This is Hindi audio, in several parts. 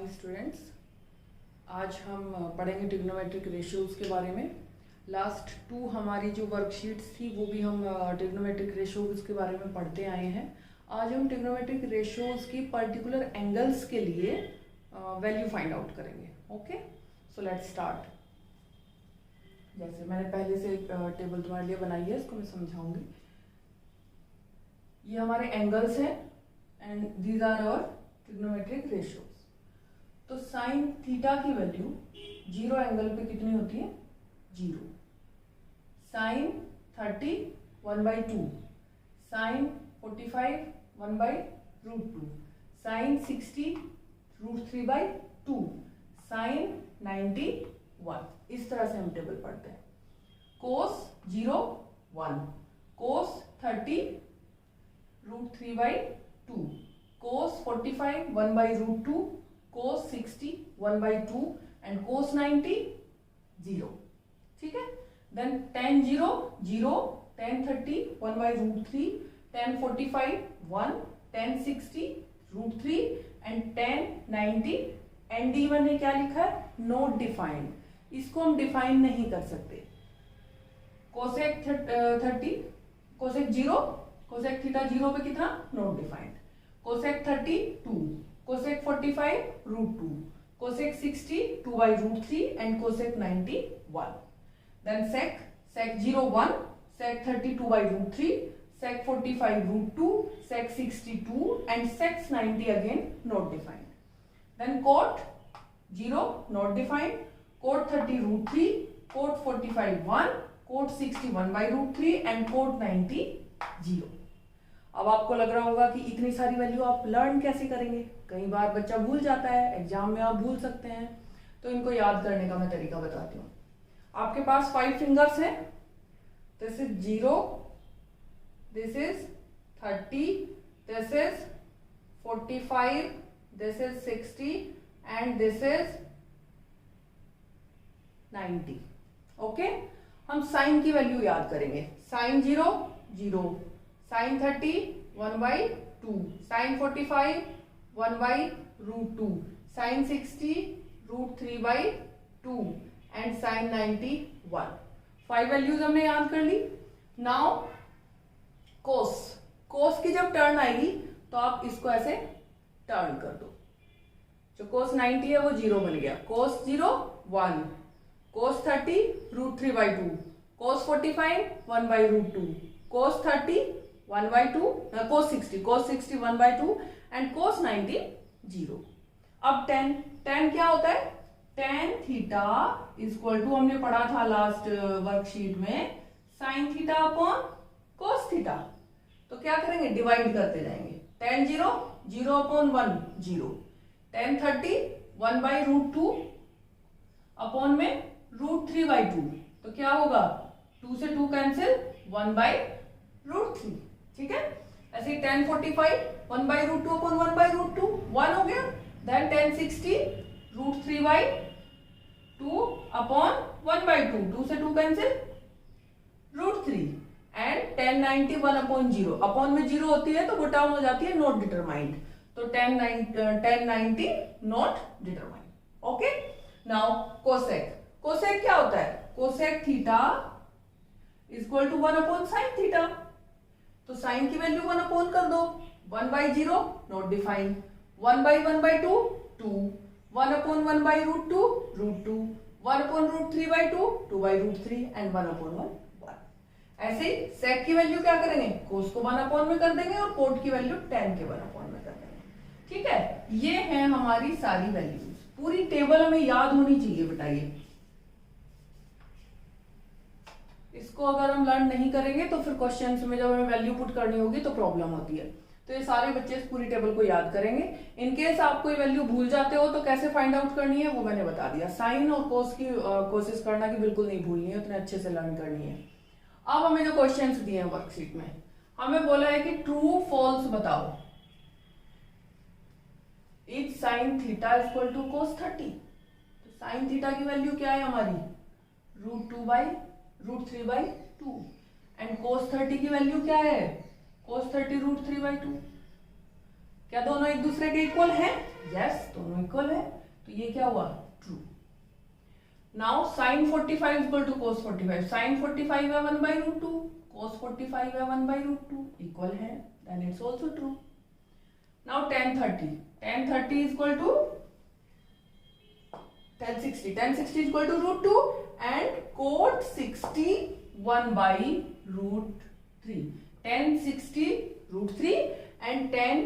Morning students. आज हम पढ़ेंगे ट्रिग्नोमेट्रिक रेशियोज के बारे में। लास्ट 2 हमारी जो वर्कशीट्स थी वो भी हम ट्रिग्नोमेट्रिक रेशियोज के बारे में पढ़ते आए हैं। आज हम ट्रिग्नोमेट्रिक रेशियोज की पर्टिकुलर एंगल्स के लिए वैल्यू फाइंड आउट करेंगे। Okay, so let's start. जैसे मैंने पहले से टेबल तुम्हारे लिए बनाई है, इसको मैं समझाऊंगी। ये हमारे एंगल्स हैं and these are our trigonometric ratios. तो साइन थीटा की वैल्यू 0 एंगल पे कितनी होती है? 0। Sine 30 1/2, sine 45 1/√2, sine 60 √3/2, sine 90 1। इस तरह से हम टेबल पढ़ते हैं। कोस 0 1, कोस 30 √3/2, cos 45 1/√2, cos 60 1/2 and cos 90 0। ठीक है। Then tan 0 0, tan 30 1/√3, tan 45 1, tan 60 √3 and tan 90। And D1 ने क्या लिखा है? Not defined. इसको हम डिफाइन नहीं कर सकते। कोसेक 30, कोसेक 0, कोसेक थीटा 0 पे कितना? Not defined. Cosec 30 2, cosec 45 √2, cosec 60 2/√3 and cosec 90 1। Then sec 0 1, sec 30 2/√3, sec 45 √2, sec 60 2 and sec 90 again not defined। Then cot 0 not defined, cot 30 √3, cot 45 1, cot 60 1/√3 and cot 90 0। अब आपको लग रहा होगा कि इतनी सारी वैल्यू आप लर्न कैसे करेंगे? कई बार बच्चा भूल जाता है, एग्जाम में आप भूल सकते हैं, तो इनको याद करने का मैं तरीका बताती हूँ। आपके पास 5 फिंगर्स हैं। This is 0, this is 30, this is 45, this is 60 and this is 90। Okay, हम साइन की वैल्यू याद करेंगे। Sine 0 0, sine 30 1/2, sine 45 1/√2, sine 60 √3/2 and sine 90 1। 5 values हमने याद कर ली। नाउ कोस, कोस की जब टर्न आएगी तो आप इसको ऐसे टर्न कर दो। जो कोस 90 है वो 0 बन गया। कोस 0 1, कोस 30 √3/2, कोस 45 1/√2, कोस 30 1/2, cos 60 1/2 and cos 90 0। अब tan क्या होता है? tan थीटा इक्वल टू, हमने पढ़ा था लास्ट वर्कशीट में, sine theta upon cos theta. तो क्या करेंगे? डिवाइड करते जाएंगे। tan 0 0 अपॉन 1 0, tan 30 1/√2 अपॉन में √3/2, तो क्या होगा? 2 से 2 कैंसिल, 1/√3। ठीक है। ऐसे tan 45 1/√2 अपॉन 1/√2 1 हो गया। देन tan 60 √3/2 अपॉन 1/2, 2 से 2 cancel, √3 and tan 90 1 upon 0। Upon में 0 होती है तो वो टर्म हो जाती है नॉट डिटरमाइंड। तो tan 90 not determined. Okay. Now cosec, cosec क्या होता है? Cosec theta equal to 1 upon sine theta. तो साइन की वैल्यू 1 अपॉन कर दो। 1/0 not defined, 1/1/2 2, 1 upon 1/√2 √2, 1 upon √3/2 2/√3 and 1 upon 1 1। ऐसे ही सेक की वैल्यू क्या करेंगे? कोस को 1 अपॉन में कर देंगे और कोट की वैल्यू tan के 1 अपॉन में कर देंगे। ठीक है। ये है हमारी सारी वैल्यूज। पूरी टेबल हमें याद होनी चाहिए बेटा। ये इसको अगर हम लर्न नहीं करेंगे तो फिर क्वेश्चंस में जब हमें वैल्यू पुट करनी होगी तो प्रॉब्लम होती है। तो ये सारे बच्चे इस पूरी टेबल को याद करेंगे। इनकेस आप कोई वैल्यू भूल जाते हो तो कैसे फाइंड आउट करनी है वो मैंने बता दिया। साइन और कोस की कोशिश करना कि बिल्कुल नहीं भूलनी है, उतने अच्छे से लर्न करनी है। अब हमें जो क्वेश्चंस दिए हैं वर्कशीट में, हमें बोला है कि ट्रू फॉल्स बताओ। Is sine theta equal to cos 30। तो साइन थीटा की वैल्यू क्या है हमारी? √3/2 एंड cos 30 की वैल्यू क्या है? cos 30 √3/2। क्या दोनों एक दूसरे के इक्वल हैं? यस, दोनों इक्वल है, तो ये क्या हुआ? True. Now sin 45 equal to cos 45, sin 45 है 1/√2, cos 45 है 1/√2, इक्वल है, then it's also true. Now tan 30, tan 30 equal to tan 60, tan 60 equal to √2 and cot 60 1/√3, tan 60 √3 and tan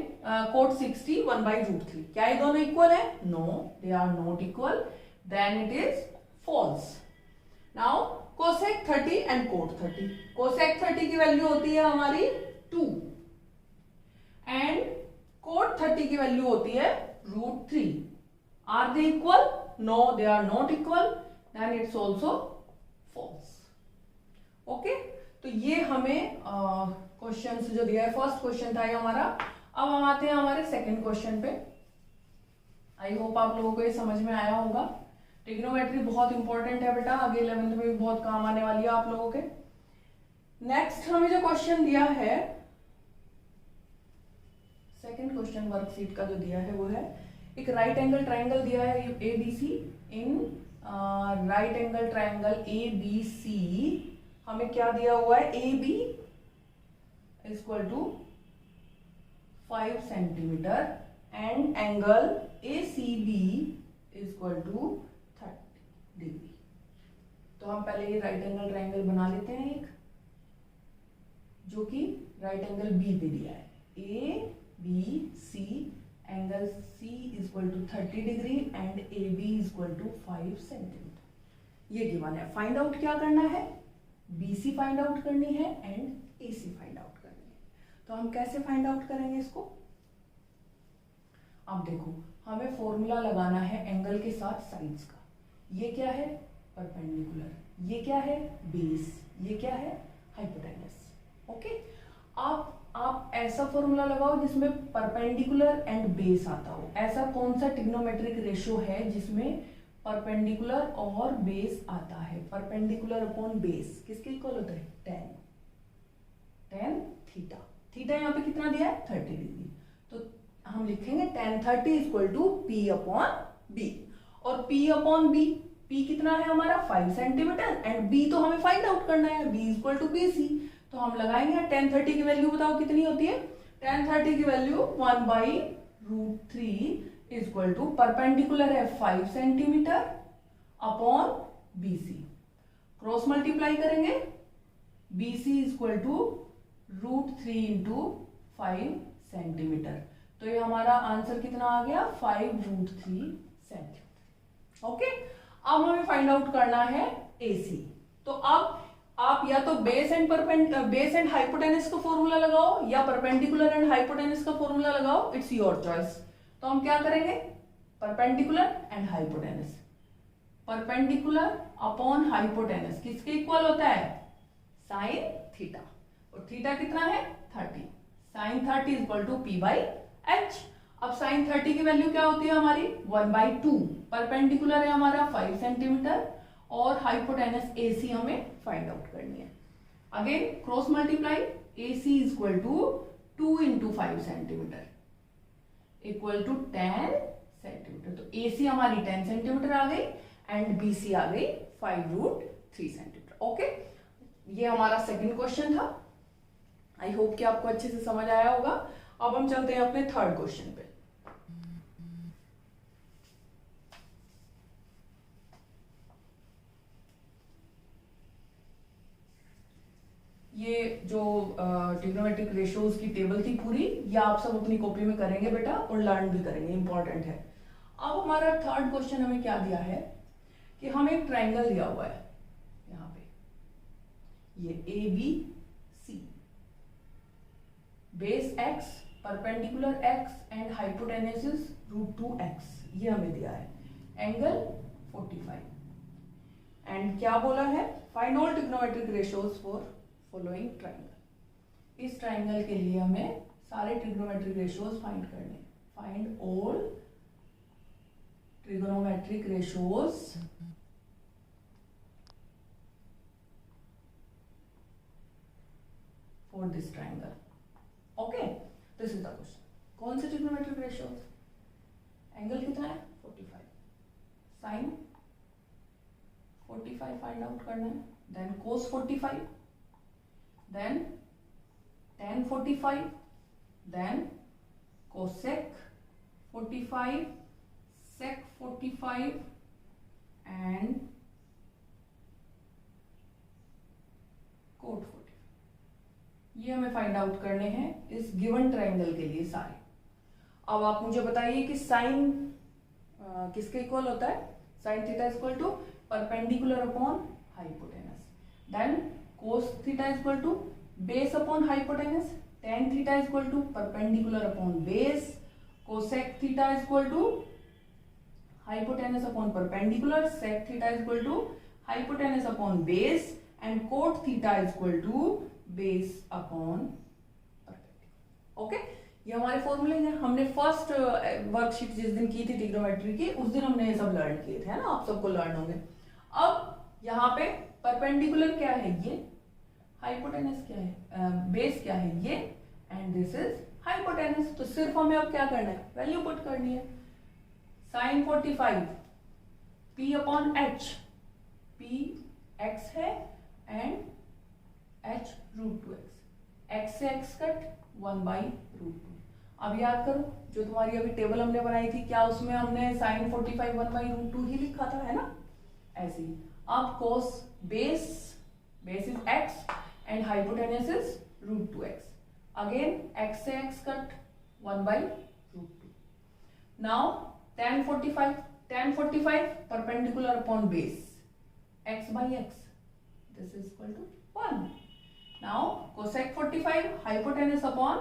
cot 60 1/√3। क्या ये दोनों इक्वल है? No, they are not equal, then it is false. Now cosec 30 and cot 30. Cosec 30 की वैल्यू होती है हमारी 2 and cot 30 की वैल्यू होती है √3. Are they equal? No, they are not equal. Then it's also false. Okay? तो ये हमें क्वेश्चन जो दिया है, फर्स्ट क्वेश्चन था ये हमारा। अब हम आते हैं हमारे सेकंड क्वेश्चन पे। आई होप आप लोगों को ये समझ में आया होगा। ट्रिग्नोमेट्री बहुत इंपॉर्टेंट है बेटा, आगे 11th में भी बहुत काम आने वाली है आप लोगों के। नेक्स्ट हमें जो क्वेश्चन दिया है, सेकंड क्वेश्चन वर्कशीट का जो दिया है वो है, एक राइट एंगल ट्राइंगल दिया है ABC। In right angle triangle ABC हमें क्या दिया हुआ है? AB equal to 5 centimetre and angle ACB equal to 30 degree. तो हम पहले ये राइट एंगल ट्राइंगल बना लेते हैं एक, जो कि राइट एंगल बी पे दिया है। ABC angle C equal to 30 degree and AB equal to 5 centimetre. ये गिवन है। फाइंड आउट क्या करना है? BC फाइंड आउट करनी है एंड AC फाइंड आउट करनी है। तो हम कैसे फाइंड आउट करेंगे इसको? अब देखो, हमें फॉर्मूला लगाना है एंगल के साथ साइड्स का। ये क्या है? परपेंडिकुलर। ये क्या है? बेस। ये क्या है? हाइपोटेनस। ओके, आप ऐसा फॉर्मूला लगाओ जिसमें परपेंडिकुलर एंड बेस आता हो। ऐसा कौन सा ट्रिग्नोमेट्रिक रेशियो है जिसमें परपेंडिकुलर और बेस आता है? परपेंडिकुलर अपॉन बेस किसके इक्वल होता है? tan theta. थीटा यहाँ पे कितना दिया है? 30 डिग्री। तो हम लिखेंगे tan 30 equal to P upon B। और P अपॉन B, P कितना है हमारा? 5 सेंटीमीटर एंड B तो हमें फाइंड आउट करना है, B इक्वल टू BC। तो हम लगाएंगे tan 30 की वैल्यू बताओ कितनी होती है? tan 30 की वैल्यू 1/√3 इक्वल टू परपेंडिकुलर है 5 centimetre upon BC। Cross multiply करेंगे, BC equal to √3 into 5 centimetre. तो ये हमारा आंसर कितना आ गया? 5√3 सेंटीमीटर। ओके, अब हमें फाइंड आउट करना है AC। तो अब आप या तो बेस एंड हाइपोटेनस का फॉर्मूला लगाओ या परपेंडिकुलर एंड हाइपोटेनस का फॉर्मूला लगाओ, इट्स योर चॉइस। तो हम क्या करेंगे? Perpendicular and hypotenuse. Perpendicular upon hypotenuse किसके इक्वल होता है? Sine theta. और थीटा कितना है? 30। Sine 30 equal to P/H। अब साइन 30 की वैल्यू क्या होती है हमारी? 1/2। परपेंडिकुलर है हमारा 5 सेंटीमीटर और हाइपोटेनस AC हमें फाइंड आउट करनी है। Again cross multiply, AC equal to 2 into 5 centimetre equal to 10 centimetre. तो AC हमारी 10 सेंटीमीटर आ गई एंड BC आ गई 5√3 सेंटीमीटर। ओके, ये हमारा सेकंड क्वेश्चन था। आई होप कि आपको अच्छे से समझ आया होगा। अब हम चलते हैं अपने थर्ड क्वेश्चन पे। ये जो ट्रिग्नोमेट्रिक रेशियोज की टेबल थी पूरी, ये आप सब अपनी कॉपी में करेंगे बेटा और लर्न भी करेंगे, इंपॉर्टेंट है। अब हमारा थर्ड क्वेश्चन हमें क्या दिया है कि हमें एक ट्राइंगल दिया हुआ है यहाँ पे, ये ABC, base x, perpendicular x and hypotenuse √2x, ये हमें दिया है। एंगल 45 एंड क्या बोला है? Find all trigonometric ratios for following triangle. इस ट्राइंगल के लिए हमें सारे ट्रिग्नोमेट्रिक रेशियोज फाइंड करने। Find all trigonometric ratios for this triangle. Okay, this is the question. कौन कौन से ट्रिग्नोमेट्रिक रेशियो? एंगल कितना है? 45. साइन 45 फाइंड आउट करना है. Then cos 45, then tan 45, then cosec 45, sec 45 and cot 45. ये हमें फाइंड आउट करने हैं इस गिवन ट्रायंगल के लिए सारे. अब आप मुझे बताइए कि साइन किसके इक्वल होता है? Sine theta is equal to perpendicular upon hypotenuse. Then cos theta is equal to base upon hypotenuse. Tan theta is equal to perpendicular upon base. Cosec theta is equal to hypotenuse upon perpendicular. Sec theta is equal to hypotenuse upon base and cot theta is equal to base upon perpendicular. Okay, ये हमारे फॉर्मूले हैं. हमने फर्स्ट वर्कशीट जिस दिन की थी ट्रिग्नोमेट्री की, उस दिन हमने ये सब लर्न किए थे, है ना? आप सबको लर्न होंगे. अब यहाँ पे परपेंडिकुलर क्या है? ये. हाइपोटेनस क्या है? बेस क्या है? ये. And this is hypotenuse. तो सिर्फ हमें अब क्या करना है? वैल्यू पुट करनी है. Sine 45 p upon H. p x है एंड h √2x. x से x कट 1/√2. अब याद करो जो तुम्हारी अभी टेबल हमने बनाई थी, क्या उसमें हमने साइन 45 1/√2 ही लिखा था, है ना? ऐसे ही. अब cos base is x and hypotenuse is √2x. Again x से x cut 1/√2. Now tan 45 perpendicular upon base x/x. This is equal to 1. Now cosec 45 hypotenuse upon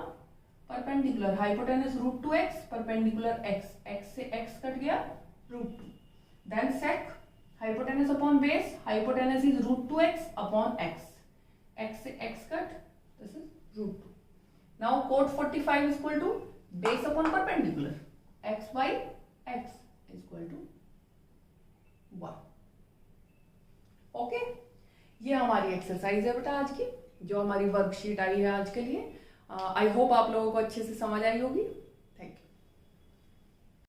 perpendicular. Hypotenuse √2x, perpendicular x. x से x कट गया √2. Then sec hypotenuse upon base. Hypotenuse is √2x upon x. x से x cut. This is √2. Now cot 45 is equal to base upon perpendicular. x/x is equal to 1. Okay? ये हमारी एक्सरसाइज है बेटा आज की, जो हमारी वर्कशीट आई है आज के लिए. आई होप आप लोगों को अच्छे से समझ आई होगी.